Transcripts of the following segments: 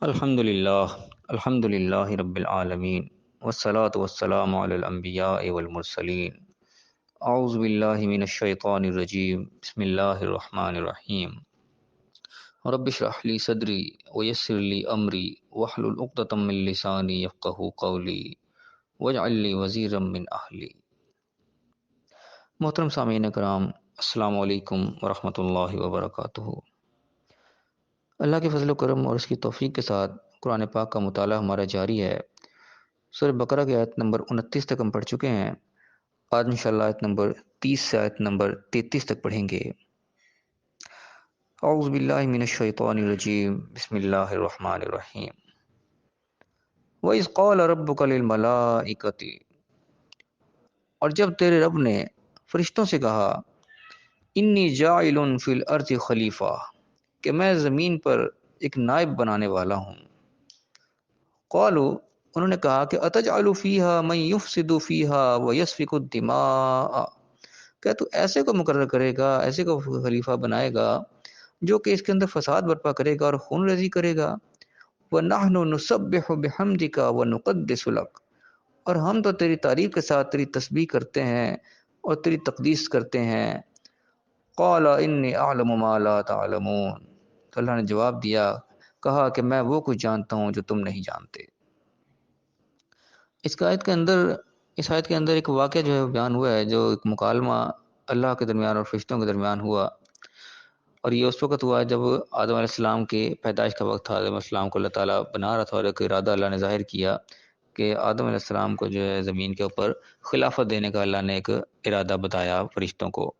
الحمد للہ رب العالمین والصلاة والسلام علی الانبیاء والمرسلین اعوذ باللہ من الشیطان الرجیم بسم اللہ الرحمن الرحیم رب اشرح لی صدری ویسر لی امری واحلل عقدۃ من لسانی یفقہوا قولی واجعل لی وزیرا من اہلی۔ محترم سامعین کرام، السلام علیکم ورحمۃ اللہ وبرکاتہ۔ اللہ کے فضل و کرم اور اس کی توفیق کے ساتھ قرآن پاک کا مطالعہ ہمارا جاری ہے۔ سورہ بقرہ کی آیت نمبر 29 تک ہم پڑھ چکے ہیں۔ آج انشاءاللہ آیت نمبر 30 سے آیت نمبر 33 تک پڑھیں گے۔ اعوذ باللہ من الشیطان الرجیم، بسم اللہ الرحمن الرحیم۔ وَإِذْ قَالَ رَبُّكَ لِلْمَلَائِكَةِ، اور جب تیرے رب نے فرشتوں سے کہا، انی جاعل فی الارض خلیفہ، کہ میں زمین پر ایک نائب بنانے والا ہوں۔ قالوا، انہوں نے کہا کہ اتجعل فیہا من یفسد فیہا ویسفک الدماء، کیا تو ایسے کو مقرر کرے گا، ایسے کو خلیفہ بنائے گا جو کہ اس کے اندر فساد برپا کرے گا اور خون ریزی کرے گا۔ وَنَحْنُ نُسَبِّحُ بِحَمْدِكَ وَنُقَدِّسُ لَكَ، اور ہم تو تیری تعریف کے ساتھ تیری تسبیح کرتے ہیں اور تیری تقدیس کرتے ہیں۔ قَالَ إِنِّي أَعْلَمُ مَا لَا تَعْلَمُونَ، تو اللہ نے جواب دیا، کہا کہ میں وہ کچھ جانتا ہوں جو تم نہیں جانتے۔ اس آیت کے اندر ایک واقعہ جو ہے بیان ہوا ہے، جو ایک مکالمہ اللہ کے درمیان اور فرشتوں کے درمیان ہوا، اور یہ اس وقت ہوا جب آدم علیہ السلام کے پیدائش کا وقت تھا۔ آدم علیہ السلام کو اللہ تعالیٰ بنا رہا تھا اور ایک ارادہ اللہ نے ظاہر کیا کہ آدم علیہ السلام کو جو ہے زمین کے اوپر خلافت دینے کا اللہ نے ایک ارادہ بتایا فرشتوں کو۔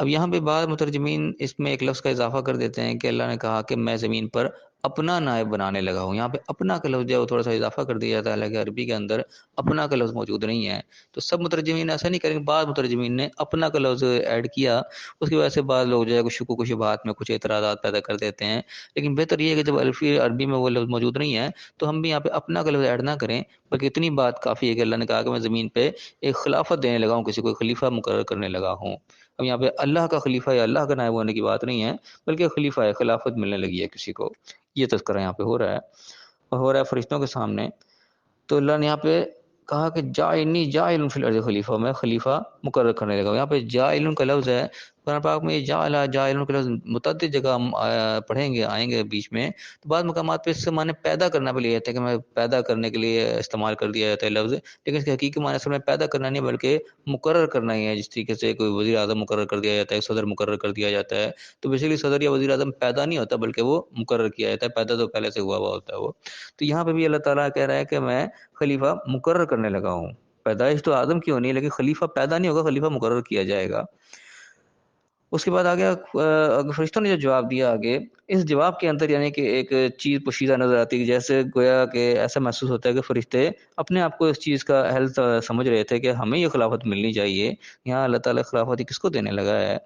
اب یہاں پہ بعض مترجمین اس میں ایک لفظ کا اضافہ کر دیتے ہیں کہ اللہ نے کہا کہ میں زمین پر اپنا نائب بنانے لگا ہوں۔ یہاں پہ اپنا کا لفظ جو ہے وہ تھوڑا سا اضافہ کر دیا جاتا ہے، حالانکہ عربی کے اندر اپنا کا لفظ موجود نہیں ہے۔ تو سب مترجمین ایسا نہیں کریں گے، بعض مترجمین نے اپنا کا لفظ ایڈ کیا، اس کی وجہ سے بعض لوگ جو ہے کچھ شکوک و شبہات میں کچھ اعتراضات پیدا کر دیتے ہیں۔ لیکن بہتر یہ ہے کہ جب عربی میں وہ لفظ موجود نہیں ہے تو ہم بھی یہاں پہ اپنا کا لفظ ایڈ نہ کریں، بلکہ اتنی بات کافی ہے کہ اللہ نے کہا کہ میں زمین پہ ایک خلافت دینے لگا ہوں، کسی کو خلیفہ مقرر کرنے لگا ہوں۔ اب یہاں پہ اللہ کا خلیفہ یا اللہ کا نائب ہونے کی بات نہیں ہے، بلکہ خلیفہ ہے، خلافت ملنے لگی ہے کسی کو، یہ تذکرہ یہاں پہ ہو رہا ہے، اور ہو رہا ہے فرشتوں کے سامنے۔ تو اللہ نے یہاں پہ کہا کہ انی جاعل فی الارض خلیفہ، میں خلیفہ مقرر کرنے لگا ہوں۔ یہاں پہ جاعل کا لفظ ہے قرآن پاک میں، جاعل کا لفظ متعدد جگہ ہم پڑھیں گے، آئیں گے بیچ میں، تو بعض مقامات پہ اس سے معنی پیدا کرنا بھی لیا جاتا ہے کہ میں پیدا کرنے کے لیے استعمال کر دیا جاتا ہے لفظ، لیکن اس کے حقیقی معنی اصل میں پیدا کرنا نہیں بلکہ مقرر کرنا ہی ہے۔ جس طریقے سے کوئی وزیر اعظم مقرر کر دیا جاتا ہے، صدر مقرر کر دیا جاتا ہے، تو بیسیکلی صدر یا وزیر اعظم پیدا نہیں ہوتا بلکہ وہ مقرر کیا جاتا ہے، پیدا تو پہلے سے ہوا ہوتا ہے وہ۔ تو یہاں پہ بھی اللہ تعالیٰ کہہ رہا ہے کہ میں خلیفہ مقرر کرنے لگا ہوں۔ پیدائش تو آدم کی ہونی ہے لیکن خلیفہ پیدا نہیں ہوگا، خلیفہ مقرر کیا جائے گا۔ اس کے بعد آگے فرشتوں نے جو جواب دیا، آگے اس جواب کے اندر یعنی کہ ایک چیز پوشیدہ نظر آتی ہے، جیسے گویا کہ ایسا محسوس ہوتا ہے کہ فرشتے اپنے آپ کو اس چیز کا اہل سمجھ رہے تھے کہ ہمیں یہ خلافت ملنی چاہیے، یہاں اللہ تعالیٰ خلافت کس کو دینے لگا ہے۔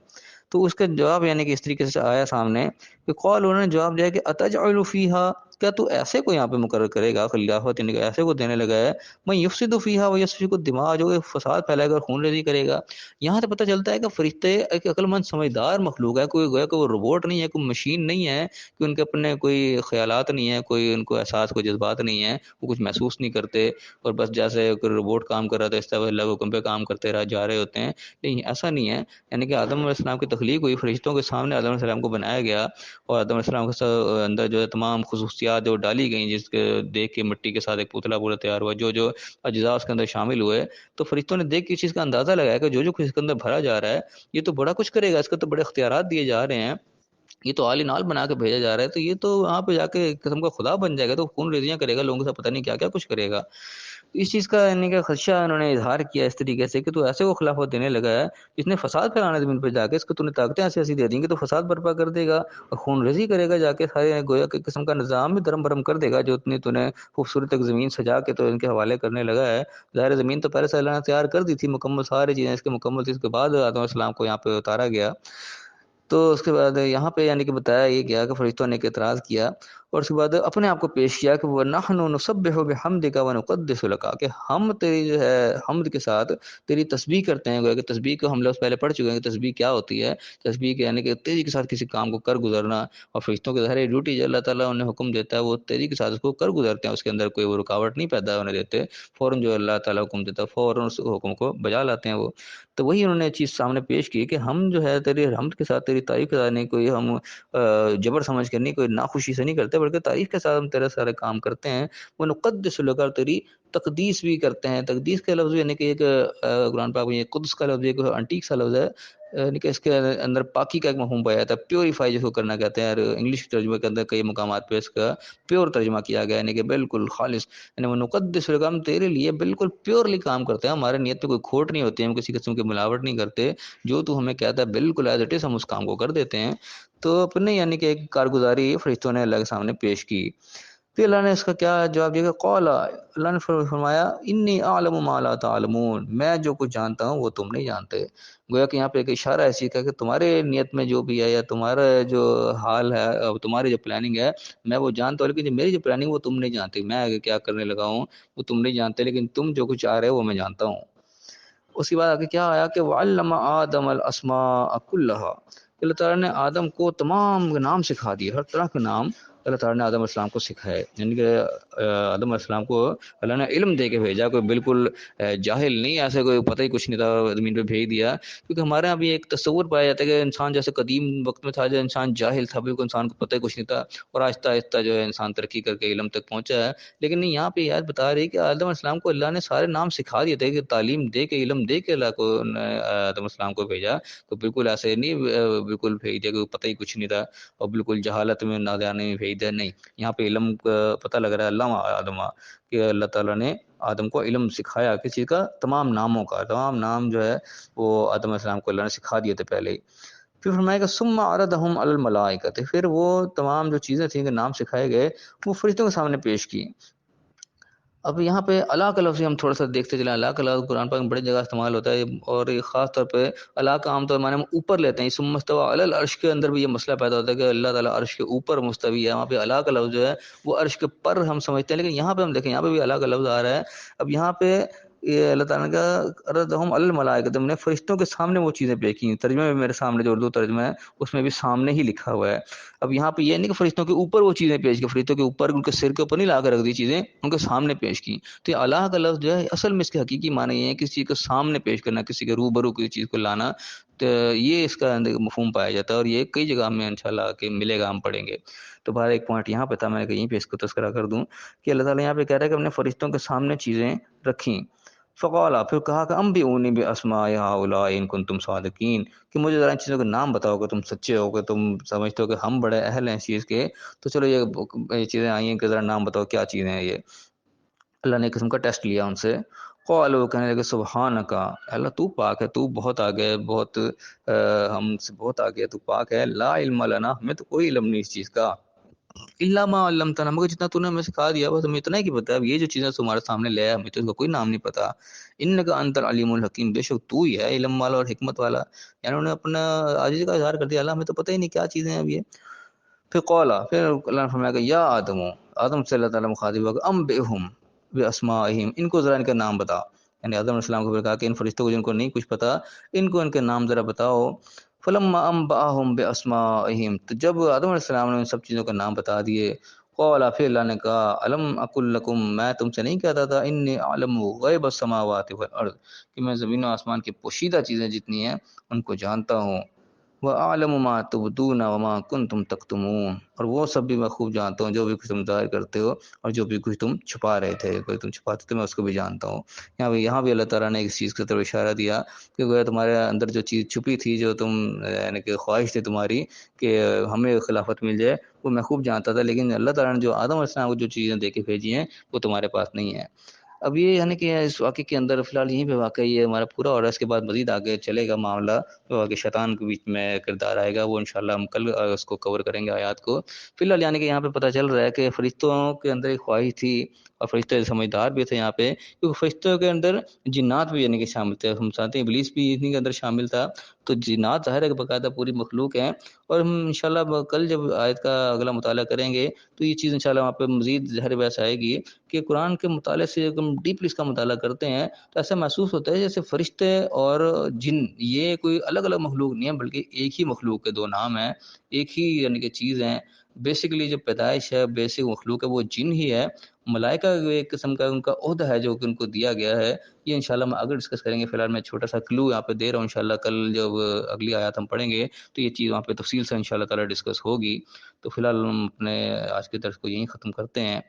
تو اس کا جواب یعنی کہ اس طریقے سے آیا سامنے کہ قال، انہوں نے جواب دیا کہ اتجعل فیہا، کیا تو ایسے کو یہاں پہ مقرر کرے گا خلافت، یعنی کہ ایسے کو دینے لگا ہے، میں یفسد فیہا ویسفک الدماء، جو فساد پھیلائے گا اور خون ریزی کرے گا۔ یہاں سے پتہ چلتا ہے کہ فرشتے ایک عقل مند سمجھدار مخلوق ہے، کوئی گویا کہ وہ روبوٹ نہیں ہے، کوئی مشین نہیں ہے کہ ان کے اپنے کوئی خیالات نہیں ہیں، کوئی ان کو احساس، کوئی جذبات نہیں ہیں، وہ کچھ محسوس نہیں کرتے، اور بس جیسے کوئی روبوٹ کام کر رہا تھا اس طرح اللہ کے حکم پہ کام کرتے جا رہے ہوتے ہیں۔ لیکن ایسا نہیں ہے، یعنی کہ آدم علیہ السلام کی تخلیق ہوئی، فرشتوں کے سامنے آدم علیہ السلام کو بنایا گیا، اور آدم علیہ السلام کے اندر جو ہے تمام خصوصیات جو ڈالی گئیں، جس کے دیکھ کے مٹی کے ساتھ ایک پتلا پورا تیار ہوا، جو اجزاء اس کے اندر شامل ہوئے، تو فرشتوں نے دیکھ کے اس چیز کا اندازہ لگایا کہ جو کچھ اس کے اندر بھرا جا رہا ہے یہ تو بڑا کچھ کرے گا، اس کو تو بڑے اختیارات دیے جا رہے ہیں، یہ تو عالی نال بنا کے بھیجا جا رہا ہے، تو یہ تو وہاں پہ جا کے ایک قسم کا خدا بن جائے گا، تو خون ریزیاں کرے گا، لوگوں کے ساتھ پتہ نہیں کیا کیا کچھ کرے گا۔ اس چیز کا یعنی کہ خدشہ انہوں نے اظہار کیا اس طریقے سے کہ تو ایسے کو خلافت دینے لگا ہے جس نے فساد پھیلانا زمین پہ جا کے، اس کو تو نے طاقتیں ایسی دے دیں گے تو فساد برپا کر دے گا اور خون ریزی کرے گا، جا کے سارے گویا کے قسم کا نظام بھی درم برم کر دے گا، جو اتنی تو نے خوبصورت ایک زمین سجا کے تو ان کے حوالے کرنے لگا ہے۔ ظاہر زمین تو پہلے سے اللہ نے تیار کر دی تھی، مکمل ساری چیزیں اس کے مکمل تھی، اس کے بعد آدم علیہ السلام کو یہاں پہ اتارا گیا۔ تو اس کے بعد یہاں پہ یعنی کہ بتایا یہ گیا کہ فرشتوں نے ایک اعتراض کیا، اور اس کے بعد اپنے آپ کو پیش کیا کہ وَنَحْنُ نُسَبِّحُ بِحَمْدِكَ وَنُقَدِّسُ لَكَ، کہ ہم تیری جو ہے حمد کے ساتھ تیری تسبیح کرتے ہیں. گویا کہ تسبیح کو ہم لوگ پہلے پڑھ چکے ہیں کہ تسبیح کیا ہوتی ہے. تسبیح کے یعنی کہ تیزی کے ساتھ کسی کام کو کر گزرنا، اور فرشتوں کے ظاہر ڈیوٹی جو اللہ تعالیٰ انہیں حکم دیتا ہے وہ تیزی کے ساتھ اس کو کر گزرتے ہیں، اس کے اندر کوئی وہ رکاوٹ نہیں پیدا ہونے دیتے، فوراً جو اللہ تعالیٰ حکم دیتا ہے فوراً اس حکم کو بجا لاتے ہیں وہ. تو وہی انہوں نے چیز سامنے پیش کی کہ ہم جو ہے تیری حمد کے ساتھ تیری تعریف کے ساتھ نہیں کوئی ہم جبر سمجھ کر نہیں، کوئی ناخوشی سے نہیں کرتے، بلکہ تعریف کے ساتھ ہم تیرے سارے کام کرتے ہیں. وہ نقدس لکر، تیری تقدیس بھی کرتے ہیں. تقدیس کا لفظ یعنی کہ ایک قرآن پاک میں یہ قدس کا لفظ ایک انٹیک سا لفظ ہے، یعنی کہ اس کے اندر پاکی کا ایک مفہوم پایا جاتا ہے، پیوریفائی جس کو کرنا کہتے ہیں. اور انگلش ترجمے کے اندر کئی مقامات پہ اس کا پیور ترجمہ کیا گیا، یعنی کہ بالکل خالص. یعنی وہ نقدس لکر، ہم تیرے لیے بالکل پیورلی کام کرتے ہیں، ہمارے نیت میں کوئی کھوٹ نہیں ہوتی ہے، ہم کسی قسم کی ملاوٹ نہیں کرتے، جو تو ہمیں کہتا ہے بالکل ایز اٹ از ہم اس کام کو کر دیتے ہیں. تو اپنے یعنی کہ ایک کارگزاری فرشتوں نے اللہ کے سامنے پیش کی. پھر اللہ نے اس کا کیا جواب دیا کہ قال، اللہ نے فرمایا انی اعلم ما لا تعلمون، میں جو کچھ جانتا ہوں وہ تم نہیں جانتے. گویا کہ یہاں پہ ایک اشارہ ایسی کا کہ تمہارے نیت میں جو بھی ہے یا تمہارا جو حال ہے، تمہاری جو پلاننگ ہے میں وہ جانتا ہوں، لیکن جو میری جو پلاننگ وہ تم نہیں جانتے، میں آگے کیا کرنے لگا ہوں وہ تم نہیں جانتے، لیکن تم جو کچھ چاہ رہے ہو وہ میں جانتا ہوں. اس کے بعد آگے کیا آیا کہ وَعَلَّمَ آدَمَ الْأَسْمَاءَ كُلَّهَا، اللہ تعالیٰ نے آدم کو تمام نام سکھا دیے، ہر طرح کے نام اللہ تعالیٰ نے آدم علیہ السلام کو سکھائے. یعنی کہ آدم علیہ السلام کو اللہ نے علم دے کے بھیجا، کوئی بالکل جاہل نہیں، ایسے کوئی پتہ ہی کچھ نہیں تھا زمین پہ بھیج دیا. کیونکہ ہمارے یہاں بھی ایک تصور پایا جاتا ہے کہ انسان جیسے قدیم وقت میں تھا، جو انسان جاہل تھا، بالکل انسان کو پتہ ہی کچھ نہیں تھا، اور آہستہ آہستہ جو ہے انسان ترقی کر کے علم تک پہنچا ہے. لیکن نہیں، یہاں پہ یاد بتا رہی کہ آدم علیہ السلام کو اللہ نے سارے نام سکھا دیے تھے، کہ تعلیم دے کے علم دے کے اللہ کو آدم علیہ السلام کو بھیجا. تو بالکل ایسے نہیں بالکل بھیج دیا کہ پتہ ہی کچھ نہیں تھا اور بالکل جہالت میں نادانے میں بھیج دیا، نہیں. یہاں پہ علم کا پتہ لگ رہا ہے اللہ آدم کہ اللہ تعالیٰ نے آدم کو علم سکھایا کسی چیز کا، تمام ناموں کا. تمام نام جو ہے وہ آدم علیہ السلام کو اللہ نے سکھا دیے تھے پہلے ہی. پھر فرمایا کہ ثم عرضهم علی الملائکۃ، پھر وہ تمام جو چیزیں تھیں کہ نام سکھائے گئے وہ فرشتوں کے سامنے پیش کی. اب یہاں پہ اللہ کا لفظ ہم تھوڑا سا دیکھتے چلیں. اللہ کا لفظ قرآن پاک میں بڑی جگہ استعمال ہوتا ہے، اور خاص طور پہ اللہ کا عام طور معنی ہم اوپر لیتے ہیں. ثم استوى علی العرش کے اندر بھی یہ مسئلہ پیدا ہوتا ہے کہ اللہ تعالیٰ عرش کے اوپر مستوی ہے. وہاں پہ اللہ کا لفظ جو ہے وہ عرش کے پر ہم سمجھتے ہیں، لیکن یہاں پہ ہم دیکھیں یہاں پہ بھی اللہ کا لفظ آ رہا ہے. اب یہاں پہ یہ اللہ تعالیٰ کا عرضهم علی الملائکۃ، ہم نے فرشتوں کے سامنے وہ چیزیں پیش کی. ترجمے میں میرے سامنے جو اردو ترجمہ ہے اس میں بھی سامنے ہی لکھا ہوا ہے. اب یہاں پہ یہ نہیں کہ فرشتوں کے اوپر وہ چیزیں پیش کی، فرشتوں کے اوپر ان کے سر کے اوپر نہیں لا کر رکھ دی چیزیں، ان کے سامنے پیش کی. تو یہ اللہ کا لفظ جو ہے اصل میں اس کے حقیقی معنی یہ ہے کسی چیز کو سامنے پیش کرنا، کسی کے روبرو کسی چیز کو لانا. تو یہ اس کا مفہوم پایا جاتا ہے، اور یہ کئی جگہ میں انشاءاللہ کہ ملے گا، ہم پڑھیں گے. تو بہر ایک پوائنٹ یہاں پہ تھا، میں نے کہا یہیں پہ اس کو تذکرہ کر دوں کہ اللہ تعالیٰ یہاں پہ کہہ رہا ہے کہ ہم نے فرشتوں کے سامنے چیزیں رکھیں. فقالا، پھر کہا کہ انبئونی باسماء ہؤلاء ان کنتم صادقین، کہ مجھے ذرا ان چیزوں کے نام بتاؤ کہ تم سچے ہو، کہ تم سمجھتے ہو کہ ہم بڑے اہل ہیں اس چیز کے. تو چلو یہ چیزیں آئی ہیں کہ ذرا نام بتاؤ کیا چیزیں ہیں یہ. اللہ نے ایک قسم کا ٹیسٹ لیا ان سے. قالوا، کہنے لگے سبحانک، اللہ تو پاک ہے، تو بہت آگے، بہت ہم سے بہت آگے، تو پاک ہے. لا علم لنا، ہمیں تو کوئی علم نہیں اس چیز کا. الا ما علمتنا، مگر جتنا تو نے ہمیں سکھا دیا بس ہمیں اتنا ہی کہ پتا ہے. اب یہ جو چیزیں تمہارے سامنے لے آیا، ہمیں تو اس کا کوئی نام نہیں پتا. انک انت العلیم الحکیم، بے شک تو ہی ہے علم والا اور حکمت والا. یعنی انہوں نے اپنا عاجزی کا اظہار کر دیا، اللہ ہمیں تو پتہ ہی نہیں کیا چیزیں ہیں اب یہ. پھر قولا، پھر اللہ نے فرمایا کہ یا آدم، آدم سے اللہ تعالیٰ مخاطب ہوا کہ انبئہم باسمائہم، ان کو ذرا ان کا نام بتا. یعنی آدم علیہ السلام کو پھر کہا کہ ان فرشتوں کو جن کو نہیں کچھ پتا ان کو ان کے نام ذرا بتاؤ. فلما انبأہم باسمائہم، تو جب آدم علیہ السلام نے ان سب چیزوں کا نام بتا دیے، قال، پھر اللہ نے کہا الم اقل لکم، میں تم سے نہیں کہتا تھا انی اعلم غیب السماوات والارض، کہ میں زمین و آسمان کی پوشیدہ چیزیں جتنی ہیں ان کو جانتا ہوں. وَأَعْلَمُ مَا تُبْدُونَ وَمَا كُنْتُمْ تَكْتُمُونَ، اور وہ سب بھی میں خوب جانتا ہوں جو بھی کچھ تم ظاہر کرتے ہو اور جو بھی کچھ تم چھپا رہے تھے، کوئی تم چھپاتے تھے میں اس کو بھی جانتا ہوں. یہاں بھی اللہ تعالیٰ نے ایک چیز کی طرف اشارہ دیا کہ گویا تمہارے اندر جو چیز چھپی تھی، جو تم یعنی کہ خواہش تھی تمہاری کہ ہمیں خلافت مل جائے، وہ میں خوب جانتا تھا، لیکن اللہ تعالیٰ نے جو آدم علیہ السلام کو جو چیزیں دے کے بھیجی ہیں وہ تمہارے پاس نہیں ہیں. اب یہ یعنی کہ اس واقعے کے اندر فی الحال یہیں پہ واقعہ یہ ہمارا پورا، اور اس کے بعد مزید آگے چلے گا معاملہ، تو آگے شیطان کے بیچ میں کردار آئے گا، وہ انشاءاللہ ہم کل اس کو کور کریں گے آیات کو. فی الحال یعنی کہ یہاں پہ پتہ چل رہا ہے کہ فرشتوں کے اندر ایک خواہش تھی، اور فرشتے سمجھدار بھی تھے یہاں پہ، کیونکہ فرشتوں کے اندر جنات بھی یعنی کہ شامل تھے. ہم ساتھ ابلیس بھی انہیں کے اندر شامل تھا. تو جنات ظاہر ہے کہ باقاعدہ پوری مخلوق ہیں، اور ہم انشاءاللہ کل جب آیت کا اگلا مطالعہ کریں گے تو یہ چیز انشاءاللہ وہاں پہ مزید ظاہر بحث آئے گی کہ قرآن کے مطالعے سے جب ہم ڈیپلی اس کا مطالعہ کرتے ہیں تو ایسا محسوس ہوتا ہے جیسے فرشتے اور جن یہ کوئی الگ الگ مخلوق نہیں ہے، بلکہ ایک ہی مخلوق کے دو نام ہیں، ایک ہی یعنی کہ چیز ہیں۔ بیسیکلی جو پیدائش ہے، بیسک مخلوق ہے وہ جن ہی ہے۔ ملائکہ ایک قسم کا ان کا عہدہ ہے جو کہ ان کو دیا گیا ہے، یہ انشاءاللہ ہم آگے ڈسکس کریں گے۔ فی الحال میں چھوٹا سا کلو یہاں پہ دے رہا ہوں، انشاءاللہ کل جب اگلی آیات ہم پڑھیں گے تو یہ چیز وہاں پہ تفصیل سے انشاءاللہ تعالی ڈسکس ہوگی۔ تو فی الحال ہم اپنے آج کے درس کو یہیں ختم کرتے ہیں،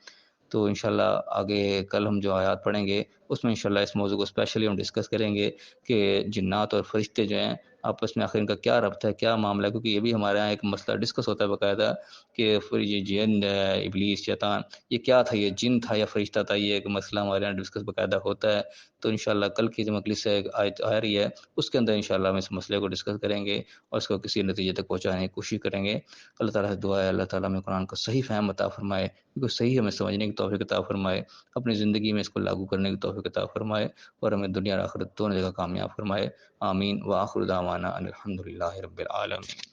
تو انشاءاللہ آگے کل ہم جو آیات پڑھیں گے اس میں انشاءاللہ اس موضوع کو اسپیشلی ہم ڈسکس کریں گے کہ جنات اور فرشتے جو ہیں آپس میں آخر ان کا کیا ربط ہے، کیا معاملہ ہے، کیونکہ یہ بھی ہمارے یہاں ایک مسئلہ ڈسکس ہوتا ہے باقاعدہ کہ پھر یہ جن ہے، ابلیس، شیطان، یہ کیا تھا، یہ جن تھا یا فرشتہ تھا، یہ ایک مسئلہ ہمارے یہاں ڈسکس باقاعدہ ہوتا ہے۔ تو انشاءاللہ کل کی جو مجلس سے آیت آ رہی ہے اس کے اندر انشاءاللہ ہم اس مسئلے کو ڈسکس کریں گے اور اس کو کسی نتیجے تک پہنچانے کی کوشش کریں گے۔ اللہ تعالیٰ سے دعا ہے اللہ تعالیٰ ہمیں قرآن کو صحیح فہم عطا فرمائے، کیونکہ صحیح ہمیں سمجھنے کی توفیق عطا فرمائے، اپنی زندگی میں اس کو لاگو کرنے کی توفیق عطا فرمائے، اور ہمیں دنیا اور آخرت دونوں جگہ کامیاب فرمائے۔ آمین۔ وآخر دعوانا ان الحمد للہ رب العالمین۔